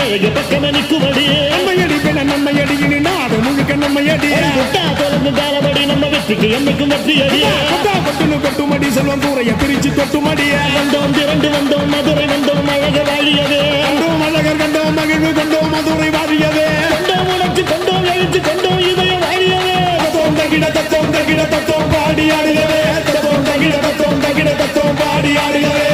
அழகு பக்கமே நிற்குமடி நம்மையடி பெண்ண நம்மையடி இனி நாடு முழுக்க நம்மையடி தொடர்ந்து தாளபடி நம்ம வெற்றிக்கு என்னைக்கும் வெற்றி அடியா கொட்டுன்னு கொட்டுமடி செல்வம் கூரைய பிரிச்சு கொட்டுமடிய வந்தோம் திரண்டு வந்தோம் மதுரை வந்தோம் அழக வாழியவே கண்டோம் அழகர் கண்டோம் மகிழ்வு கண்டோம் மதுரை வாழியவே கொண்டோம் உணர்ச்சி கொண்டோம் எழுச்சி கொண்டோம் இதயம் வாழியவே தத்தோம் தகிட தத்தோம் பாடி ஆடியவே தத்தோம் தகிட தத்தோம் பாடி ஆடியவே